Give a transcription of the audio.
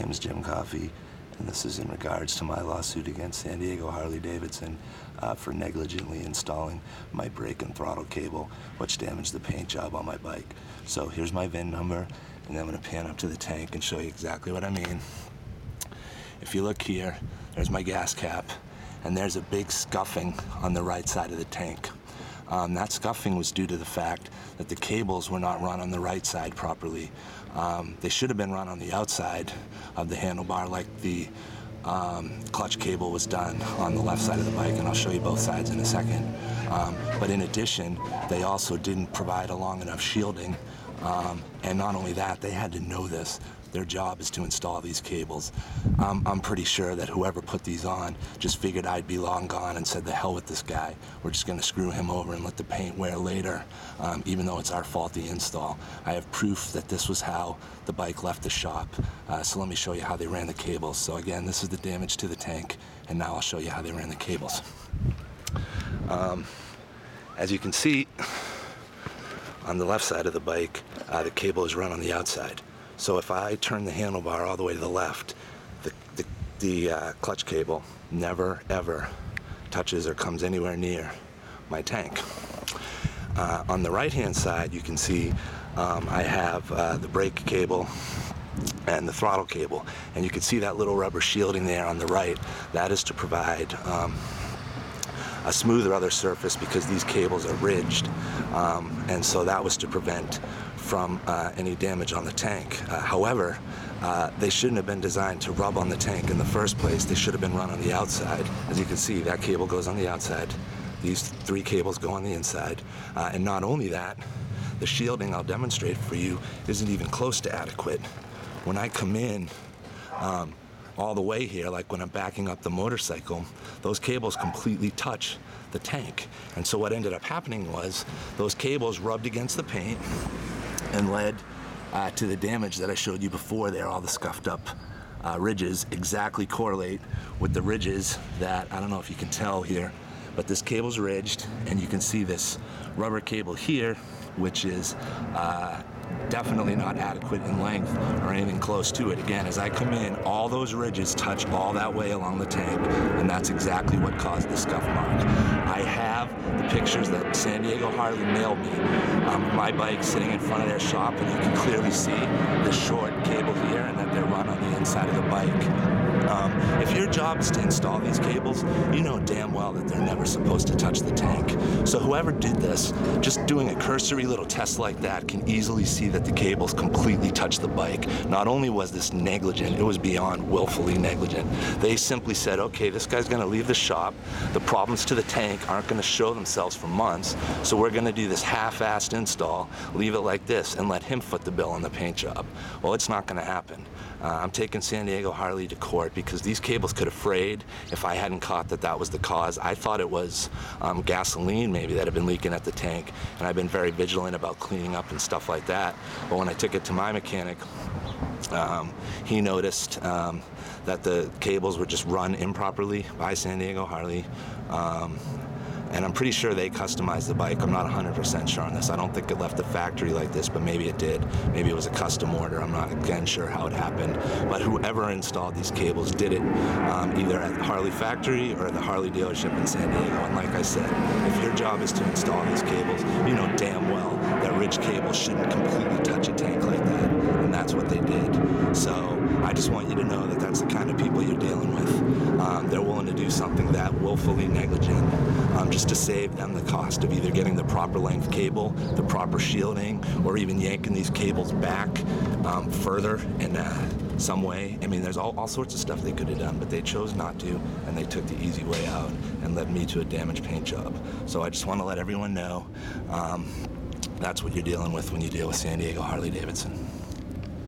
name is Jim Coffey, and this is in regards to my lawsuit against San Diego Harley Davidson for negligently installing my brake and throttle cable, which damaged the paint job on my bike. So here's my VIN number, and then I'm going to pan up to the tank and show you exactly what I mean. If you look here, there's my gas cap, and there's a big scuffing on the right side of the tank. That scuffing was due to the fact that the cables were not run on the right side properly. They should have been run on the outside of the handlebar like the clutch cable was done on the left side of the bike, and I'll show you both sides in a second. But in addition, they also didn't provide a long enough shielding, and not only that, they had to know this. Their job is to install these cables. I'm pretty sure that whoever put these on just figured I'd be long gone and said, the hell with this guy. We're just gonna screw him over and let the paint wear later, even though it's our faulty install. I have proof that this was how the bike left the shop. So let me show you how they ran the cables. So again, this is the damage to the tank, and now I'll show you how they ran the cables. As you can see, on the left side of the bike, the cable is run on the outside. So if I turn the handlebar all the way to the left, the clutch cable never ever touches or comes anywhere near my tank. On the right hand side, you can see I have the brake cable and the throttle cable, and you can see that little rubber shielding there on the right. That is to provide a smoother other surface because these cables are ridged, and so that was to prevent from any damage on the tank. However, they shouldn't have been designed to rub on the tank in the first place. They should have been run on the outside. As you can see, that cable goes on the outside. These three cables go on the inside. And not only that, the shielding I'll demonstrate for you isn't even close to adequate. When I come in all the way here, like when I'm backing up the motorcycle, those cables completely touch the tank. And so what ended up happening was those cables rubbed against the paint and led to the damage that I showed you before there. All the scuffed up ridges exactly correlate with the ridges that, I don't know if you can tell here, but this cable's ridged, and you can see this rubber cable here, which is definitely not adequate in length or anything close to it. Again, as I come in, all those ridges touch all that way along the tank, and that's exactly what caused the scuff mark. I have the pictures that San Diego Harley mailed me, my bike sitting in front of their shop, and you can clearly see the short cable here and that they're run on the inside of the bike. If your job is to install these cables, you know damn well that they're never supposed to touch the tank. So whoever did this, just doing a cursory little test like that, can easily see that the cables completely touch the bike. Not only was this negligent, it was beyond willfully negligent. They simply said, okay, this guy's gonna leave the shop, the problems to the tank aren't gonna show themselves for months, so we're gonna do this half-assed install, leave it like this, and let him foot the bill on the paint job. Well, it's not gonna happen. I'm taking San Diego Harley to court because these cables could have frayed if I hadn't caught that that was the cause. I thought it was gasoline maybe that had been leaking at the tank, and I've been very vigilant about cleaning up and stuff like that. But when I took it to my mechanic, he noticed that the cables were just run improperly by San Diego Harley. And I'm pretty sure they customized the bike. I'm not 100% sure on this. I don't think it left the factory like this, but maybe it did. Maybe it was a custom order. I'm not, again, sure how it happened. But whoever installed these cables did it either at the Harley factory or at the Harley dealership in San Diego. And like I said, if your job is to install these cables, you know damn well that ridge cable shouldn't completely touch a tank like that. And that's what they did. So I just want you to know that that's the kind of people you're dealing with. They're willing to do something that willfully negligent, just to save them the cost of either getting the proper length cable, the proper shielding, or even yanking these cables back further in some way. I mean, there's all sorts of stuff they could have done, but they chose not to, and they took the easy way out and led me to a damaged paint job. So I just want to let everyone know that's what you're dealing with when you deal with San Diego Harley Davidson.